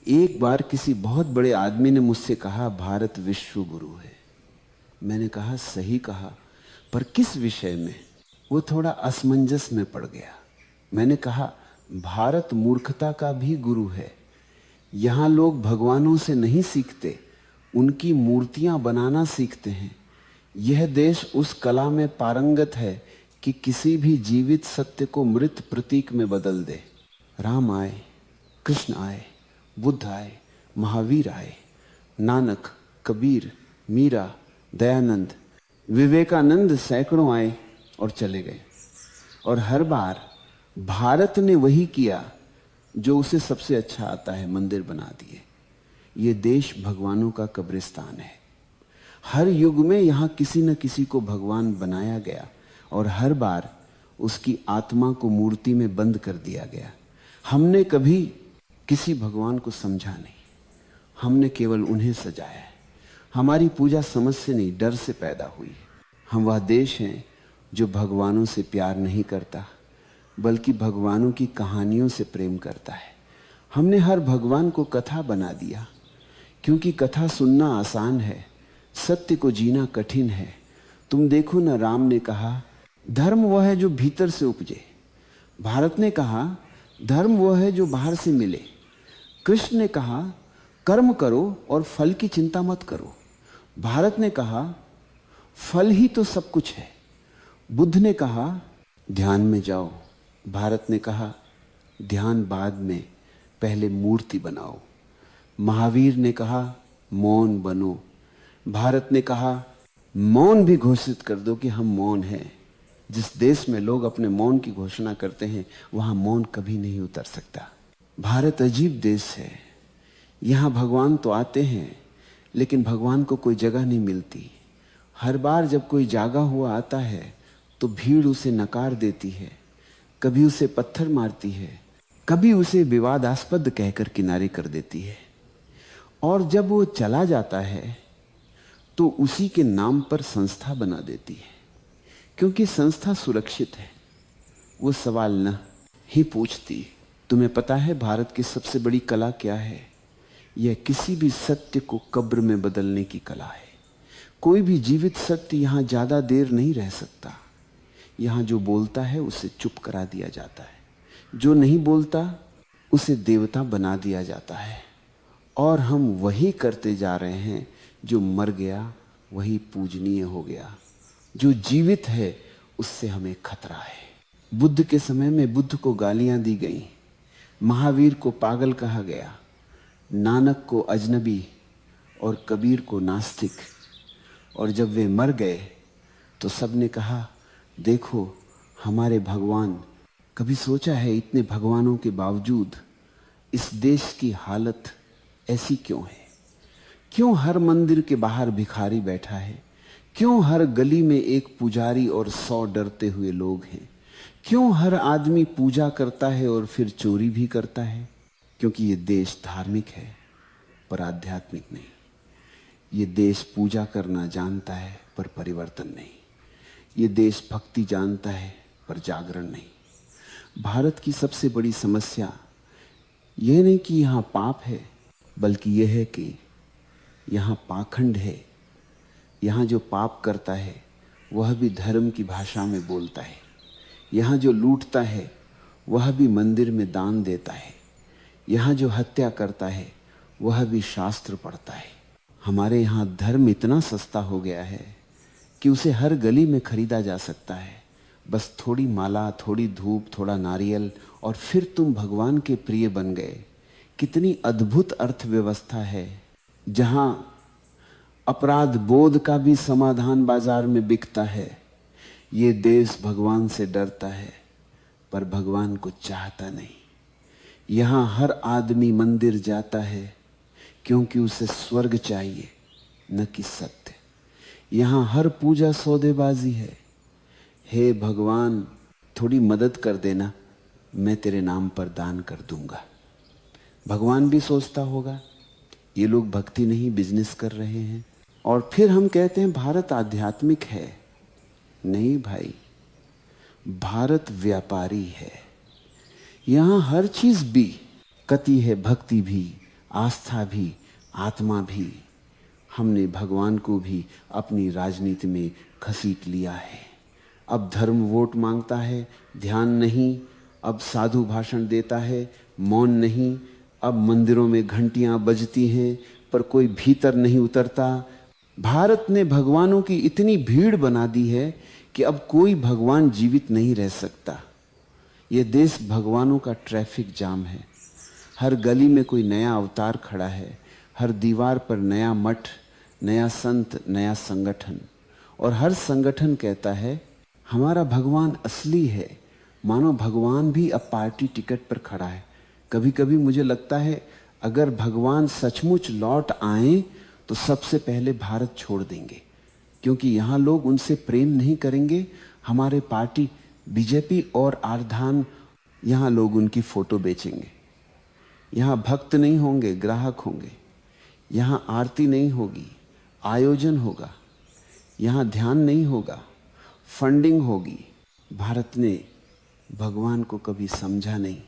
एक बार किसी बहुत बड़े आदमी ने मुझसे कहा, भारत विश्व गुरु है। मैंने कहा, सही कहा, पर किस विषय में? वो थोड़ा असमंजस में पड़ गया। मैंने कहा, भारत मूर्खता का भी गुरु है। यहां लोग भगवानों से नहीं सीखते, उनकी मूर्तियां बनाना सीखते हैं। यह देश उस कला में पारंगत है कि किसी भी जीवित सत्य को मृत प्रतीक में बदल दे। राम आए, कृष्ण आए, बुद्ध आए, महावीर आए, नानक, कबीर, मीरा, दयानंद, विवेकानंद सैकड़ों आए और चले गए। और हर बार भारत ने वही किया जो उसे सबसे अच्छा आता है, मंदिर बना दिए। ये देश भगवानों का कब्रिस्तान है। हर युग में यहां किसी न किसी को भगवान बनाया गया और हर बार उसकी आत्मा को मूर्ति में बंद कर दिया गया। हमने कभी किसी भगवान को समझा नहीं, हमने केवल उन्हें सजाया है। हमारी पूजा समझ से नहीं, डर से पैदा हुई है। हम वह देश हैं जो भगवानों से प्यार नहीं करता, बल्कि भगवानों की कहानियों से प्रेम करता है। हमने हर भगवान को कथा बना दिया, क्योंकि कथा सुनना आसान है, सत्य को जीना कठिन है। तुम देखो ना, राम ने कहा धर्म वह है जो भीतर से उपजे। भारत ने कहा धर्म वह है जो बाहर से मिले। कृष्ण ने कहा कर्म करो और फल की चिंता मत करो। भारत ने कहा फल ही तो सब कुछ है। बुद्ध ने कहा ध्यान में जाओ। भारत ने कहा ध्यान बाद में, पहले मूर्ति बनाओ। महावीर ने कहा मौन बनो। भारत ने कहा मौन भी घोषित कर दो कि हम मौन हैं। जिस देश में लोग अपने मौन की घोषणा करते हैं, वहां मौन कभी नहीं उतर सकता। भारत अजीब देश है। यहां भगवान तो आते हैं, लेकिन भगवान को कोई जगह नहीं मिलती। हर बार जब कोई जागा हुआ आता है तो भीड़ उसे नकार देती है, कभी उसे पत्थर मारती है, कभी उसे विवादास्पद कहकर किनारे कर देती है। और जब वो चला जाता है तो उसी के नाम पर संस्था बना देती है, क्योंकि संस्था सुरक्षित है। वो सवाल न ही पूछती। तुम्हें पता है भारत की सबसे बड़ी कला क्या है? यह किसी भी सत्य को कब्र में बदलने की कला है। कोई भी जीवित सत्य यहां ज्यादा देर नहीं रह सकता। यहां जो बोलता है उसे चुप करा दिया जाता है, जो नहीं बोलता उसे देवता बना दिया जाता है। और हम वही करते जा रहे हैं। जो मर गया वही पूजनीय हो गया, जो जीवित है उससे हमें खतरा है। बुद्ध के समय में बुद्ध को गालियां दी गई, महावीर को पागल कहा गया, नानक को अजनबी और कबीर को नास्तिक। और जब वे मर गए तो सबने कहा देखो हमारे भगवान। कभी सोचा है इतने भगवानों के बावजूद इस देश की हालत ऐसी क्यों है? क्यों हर मंदिर के बाहर भिखारी बैठा है? क्यों हर गली में एक पुजारी और 100 डरते हुए लोग हैं? क्यों हर आदमी पूजा करता है और फिर चोरी भी करता है? क्योंकि ये देश धार्मिक है पर आध्यात्मिक नहीं। ये देश पूजा करना जानता है पर परिवर्तन नहीं। ये देश भक्ति जानता है पर जागरण नहीं। भारत की सबसे बड़ी समस्या यह नहीं कि यहां पाप है, बल्कि यह है कि यहां पाखंड है। यहां जो पाप करता है वह भी धर्म की भाषा में बोलता है। यहां जो लूटता है वह भी मंदिर में दान देता है। यहां जो हत्या करता है वह भी शास्त्र पढ़ता है। हमारे यहां धर्म इतना सस्ता हो गया है कि उसे हर गली में खरीदा जा सकता है। बस थोड़ी माला, थोड़ी धूप, थोड़ा नारियल और फिर तुम भगवान के प्रिय बन गए। कितनी अद्भुत अर्थव्यवस्था है, जहां अपराध बोध का भी समाधान बाजार में बिकता है। ये देश भगवान से डरता है पर भगवान को चाहता नहीं। यहां हर आदमी मंदिर जाता है क्योंकि उसे स्वर्ग चाहिए, न कि सत्य। यहां हर पूजा सौदेबाजी है। हे भगवान थोड़ी मदद कर देना, मैं तेरे नाम पर दान कर दूंगा। भगवान भी सोचता होगा ये लोग भक्ति नहीं बिजनेस कर रहे हैं। और फिर हम कहते हैं भारत आध्यात्मिक है। नहीं भाई, भारत व्यापारी है। यहां हर चीज भी कती है, भक्ति भी, आस्था भी, आत्मा भी। हमने भगवान को भी अपनी राजनीति में घसीट लिया है। अब धर्म वोट मांगता है, ध्यान नहीं। अब साधु भाषण देता है, मौन नहीं। अब मंदिरों में घंटियां बजती हैं पर कोई भीतर नहीं उतरता। भारत ने भगवानों की इतनी भीड़ बना दी है कि अब कोई भगवान जीवित नहीं रह सकता। यह देश भगवानों का ट्रैफिक जाम है। हर गली में कोई नया अवतार खड़ा है, हर दीवार पर नया मठ, नया संत, नया संगठन। और हर संगठन कहता है हमारा भगवान असली है, मानो भगवान भी अब पार्टी टिकट पर खड़ा है। कभी कभी मुझे लगता है अगर भगवान सचमुच लौट आए तो सबसे पहले भारत छोड़ देंगे, क्योंकि यहाँ लोग उनसे प्रेम नहीं करेंगे। हमारे पार्टी बीजेपी और आर्धान, यहाँ लोग उनकी फोटो बेचेंगे। यहाँ भक्त नहीं होंगे, ग्राहक होंगे। यहाँ आरती नहीं होगी, आयोजन होगा। यहाँ ध्यान नहीं होगा, फंडिंग होगी। भारत ने भगवान को कभी समझा नहीं।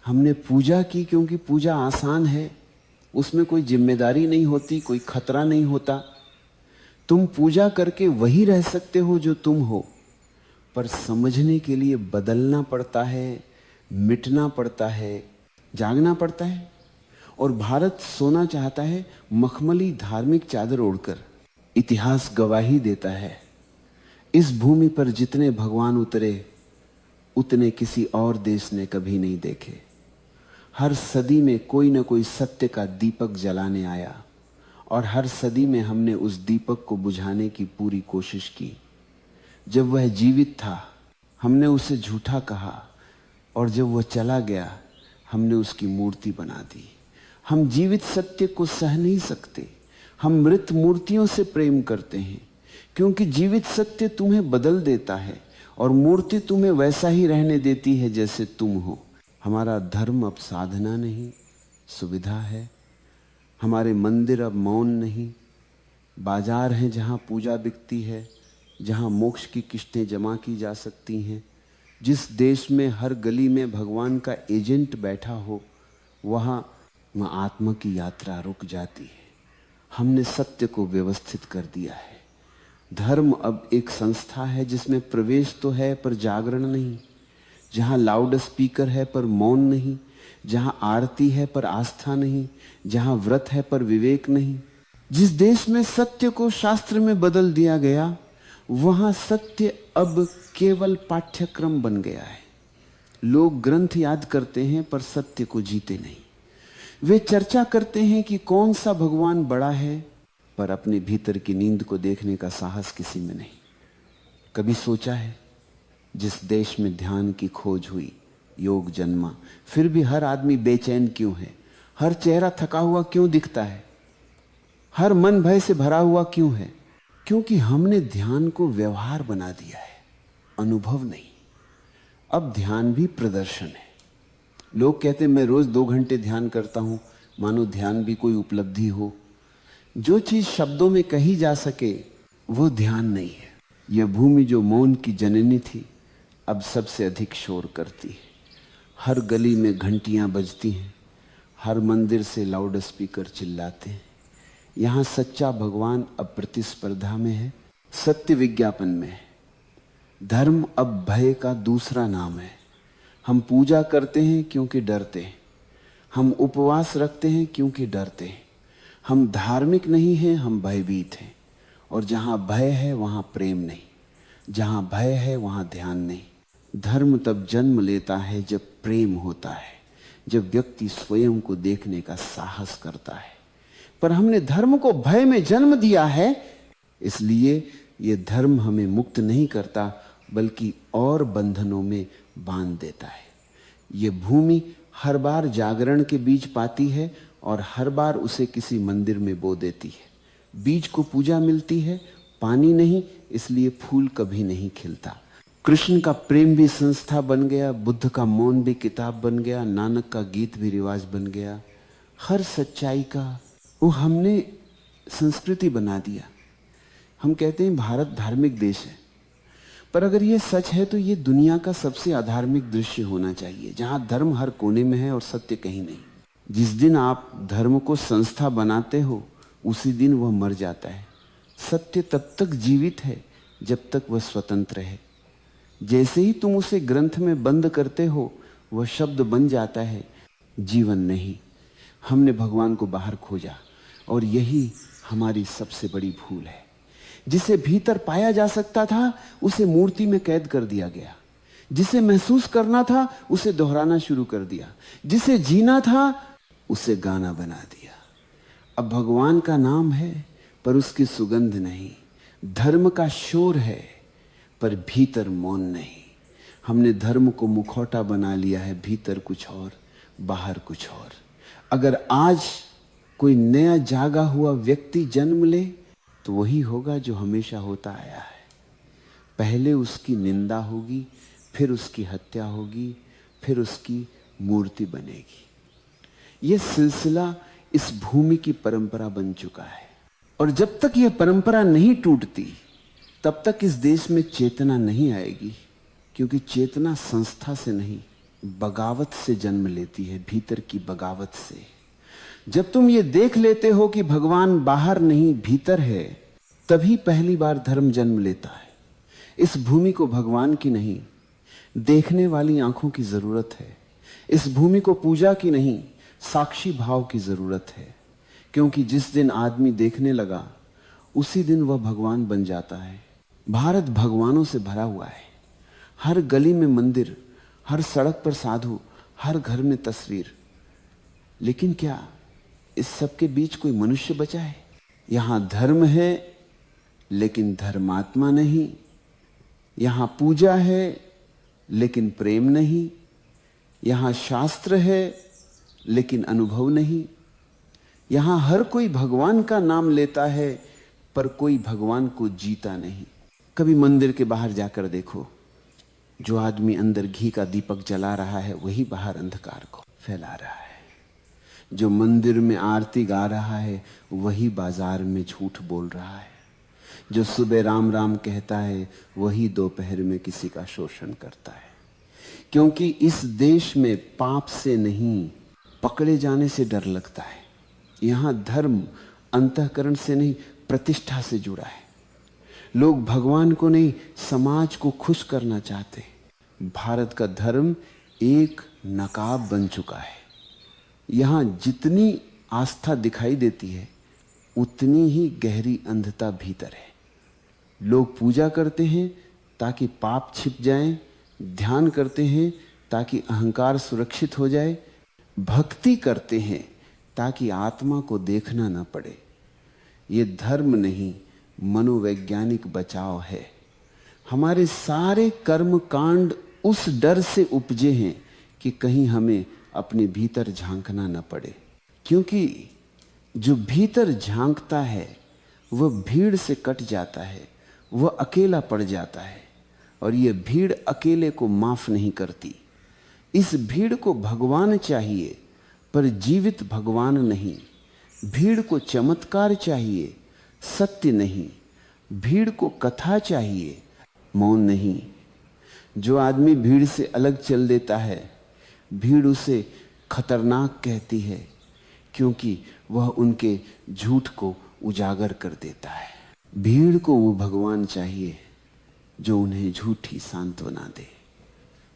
हमने पूजा की क्योंकि पूजा आसान है, उसमें कोई जिम्मेदारी नहीं होती, कोई खतरा नहीं होता। तुम पूजा करके वही रह सकते हो जो तुम हो, पर समझने के लिए बदलना पड़ता है, मिटना पड़ता है, जागना पड़ता है। और भारत सोना चाहता है मखमली धार्मिक चादर ओढ़कर। इतिहास गवाही देता है इस भूमि पर जितने भगवान उतरे उतने किसी और देश ने कभी नहीं देखे। हर सदी में कोई न कोई सत्य का दीपक जलाने आया और हर सदी में हमने उस दीपक को बुझाने की पूरी कोशिश की। जब वह जीवित था हमने उसे झूठा कहा और जब वह चला गया हमने उसकी मूर्ति बना दी। हम जीवित सत्य को सह नहीं सकते, हम मृत मूर्तियों से प्रेम करते हैं, क्योंकि जीवित सत्य तुम्हें बदल देता है और मूर्ति तुम्हें वैसा ही रहने देती है जैसे तुम हो। हमारा धर्म अब साधना नहीं, सुविधा है। हमारे मंदिर अब मौन नहीं, बाजार हैं जहाँ पूजा बिकती है, जहाँ मोक्ष की किस्तें जमा की जा सकती हैं। जिस देश में हर गली में भगवान का एजेंट बैठा हो, वहाँ आत्मा की यात्रा रुक जाती है। हमने सत्य को व्यवस्थित कर दिया है। धर्म अब एक संस्था है जिसमें प्रवेश तो है पर जागरण नहीं, जहाँ लाउड स्पीकर है पर मौन नहीं, जहाँ आरती है पर आस्था नहीं, जहाँ व्रत है पर विवेक नहीं। जिस देश में सत्य को शास्त्र में बदल दिया गया, वहाँ सत्य अब केवल पाठ्यक्रम बन गया है। लोग ग्रंथ याद करते हैं पर सत्य को जीते नहीं। वे चर्चा करते हैं कि कौन सा भगवान बड़ा है, पर अपने भीतर की नींद को देखने का साहस किसी में नहीं। कभी सोचा है जिस देश में ध्यान की खोज हुई, योग जन्मा, फिर भी हर आदमी बेचैन क्यों है? हर चेहरा थका हुआ क्यों दिखता है? हर मन भय से भरा हुआ क्यों है? क्योंकि हमने ध्यान को व्यवहार बना दिया है, अनुभव नहीं। अब ध्यान भी प्रदर्शन है। लोग कहते हैं मैं रोज 2 घंटे ध्यान करता हूं, मानो ध्यान भी कोई उपलब्धि हो। जो चीज शब्दों में कही जा सके वो ध्यान नहीं है। यह भूमि जो मौन की जननी थी अब सबसे अधिक शोर करती है। हर गली में घंटियां बजती हैं, हर मंदिर से लाउड स्पीकर चिल्लाते हैं। यहाँ सच्चा भगवान अब प्रतिस्पर्धा में है, सत्य विज्ञापन में है। धर्म अब भय का दूसरा नाम है। हम पूजा करते हैं क्योंकि डरते हैं, हम उपवास रखते हैं क्योंकि डरते हैं। हम धार्मिक नहीं हैं, हम भयभीत हैं। और जहाँ भय है वहाँ प्रेम नहीं, जहाँ भय है वहाँ ध्यान नहीं। धर्म तब जन्म लेता है जब प्रेम होता है, जब व्यक्ति स्वयं को देखने का साहस करता है। पर हमने धर्म को भय में जन्म दिया है, इसलिए ये धर्म हमें मुक्त नहीं करता बल्कि और बंधनों में बांध देता है। ये भूमि हर बार जागरण के बीज पाती है और हर बार उसे किसी मंदिर में बो देती है। बीज को पूजा मिलती है, पानी नहीं, इसलिए फूल कभी नहीं खिलता। कृष्ण का प्रेम भी संस्था बन गया, बुद्ध का मौन भी किताब बन गया, नानक का गीत भी रिवाज बन गया। हर सच्चाई का वो हमने संस्कृति बना दिया। हम कहते हैं भारत धार्मिक देश है, पर अगर ये सच है तो ये दुनिया का सबसे अधार्मिक दृश्य होना चाहिए, जहां धर्म हर कोने में है और सत्य कहीं नहीं। जिस दिन आप धर्म को संस्था बनाते हो उसी दिन वह मर जाता है। सत्य तब तक जीवित है जब तक वह स्वतंत्र है। जैसे ही तुम उसे ग्रंथ में बंद करते हो वह शब्द बन जाता है, जीवन नहीं। हमने भगवान को बाहर खोजा और यही हमारी सबसे बड़ी भूल है। जिसे भीतर पाया जा सकता था उसे मूर्ति में कैद कर दिया गया। जिसे महसूस करना था उसे दोहराना शुरू कर दिया। जिसे जीना था उसे गाना बना दिया। अब भगवान का नाम है पर उसकी सुगंध नहीं। धर्म का शोर है पर भीतर मौन नहीं। हमने धर्म को मुखौटा बना लिया है, भीतर कुछ और बाहर कुछ और। अगर आज कोई नया जागा हुआ व्यक्ति जन्म ले तो वही होगा जो हमेशा होता आया है। पहले उसकी निंदा होगी, फिर उसकी हत्या होगी, फिर उसकी मूर्ति बनेगी। यह सिलसिला इस भूमि की परंपरा बन चुका है और जब तक यह परंपरा नहीं टूटती तब तक इस देश में चेतना नहीं आएगी, क्योंकि चेतना संस्था से नहीं बगावत से जन्म लेती है, भीतर की बगावत से। जब तुम ये देख लेते हो कि भगवान बाहर नहीं भीतर है, तभी पहली बार धर्म जन्म लेता है। इस भूमि को भगवान की नहीं देखने वाली आंखों की जरूरत है। इस भूमि को पूजा की नहीं साक्षी भाव की जरूरत है, क्योंकि जिस दिन आदमी देखने लगा उसी दिन वह भगवान बन जाता है। भारत भगवानों से भरा हुआ है। हर गली में मंदिर, हर सड़क पर साधु, हर घर में तस्वीर। लेकिन क्या इस सब के बीच कोई मनुष्य बचा है? यहां धर्म है लेकिन धर्मात्मा नहीं। यहां पूजा है लेकिन प्रेम नहीं। यहां शास्त्र है लेकिन अनुभव नहीं। यहां हर कोई भगवान का नाम लेता है पर कोई भगवान को जीता नहीं। कभी मंदिर के बाहर जाकर देखो, जो आदमी अंदर घी का दीपक जला रहा है वही बाहर अंधकार को फैला रहा है। जो मंदिर में आरती गा रहा है वही बाजार में झूठ बोल रहा है। जो सुबह राम राम कहता है वही दोपहर में किसी का शोषण करता है। क्योंकि इस देश में पाप से नहीं पकड़े जाने से डर लगता है। यहां धर्म अंतःकरण से नहीं प्रतिष्ठा से जुड़ा है। लोग भगवान को नहीं समाज को खुश करना चाहते। भारत का धर्म एक नकाब बन चुका है। यहां जितनी आस्था दिखाई देती है उतनी ही गहरी अंधता भीतर है। लोग पूजा करते हैं ताकि पाप छिप जाएं, ध्यान करते हैं ताकि अहंकार सुरक्षित हो जाए, भक्ति करते हैं ताकि आत्मा को देखना न पड़े। ये धर्म नहीं मनोवैज्ञानिक बचाव है। हमारे सारे कर्म कांड उस डर से उपजे हैं कि कहीं हमें अपने भीतर झांकना न पड़े। क्योंकि जो भीतर झांकता है वह भीड़ से कट जाता है, वह अकेला पड़ जाता है और यह भीड़ अकेले को माफ नहीं करती। इस भीड़ को भगवान चाहिए पर जीवित भगवान नहीं। भीड़ को चमत्कार चाहिए, सत्य नहीं। भीड़ को कथा चाहिए, मौन नहीं। जो आदमी भीड़ से अलग चल देता है, भीड़ उसे खतरनाक कहती है, क्योंकि वह उनके झूठ को उजागर कर देता है। भीड़ को वो भगवान चाहिए जो उन्हें झूठी सांत्वना दे,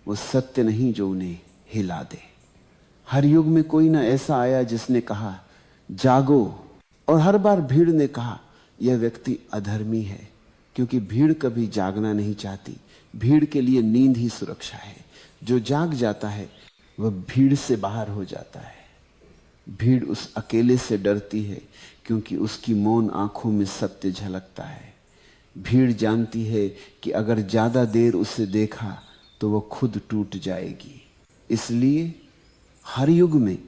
वो सत्य नहीं जो उन्हें हिला दे। हर युग में कोई ना ऐसा आया जिसने कहा जागो, और हर बार भीड़ ने कहा यह व्यक्ति अधर्मी है, क्योंकि भीड़ कभी जागना नहीं चाहती। भीड़ के लिए नींद ही सुरक्षा है। जो जाग जाता है वह भीड़ से बाहर हो जाता है। भीड़ उस अकेले से डरती है क्योंकि उसकी मौन आंखों में सत्य झलकता है। भीड़ जानती है कि अगर ज्यादा देर उसे देखा तो वह खुद टूट जाएगी। इसलिए हर युग में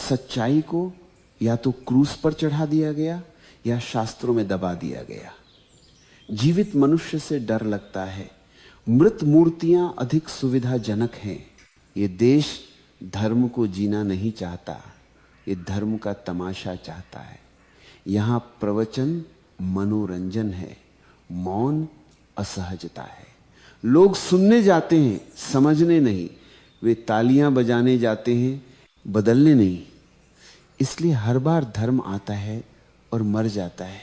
सच्चाई को या तो क्रूस पर चढ़ा दिया गया या शास्त्रों में दबा दिया गया। जीवित मनुष्य से डर लगता है। मृत मूर्तियां अधिक सुविधाजनक हैं। ये देश धर्म को जीना नहीं चाहता, ये धर्म का तमाशा चाहता है। यहां प्रवचन मनोरंजन है, मौन असहजता है। लोग सुनने जाते हैं, समझने नहीं। वे तालियां बजाने जाते हैं, बदलने नहीं। इसलिए हर बार धर्म आता है और मर जाता है,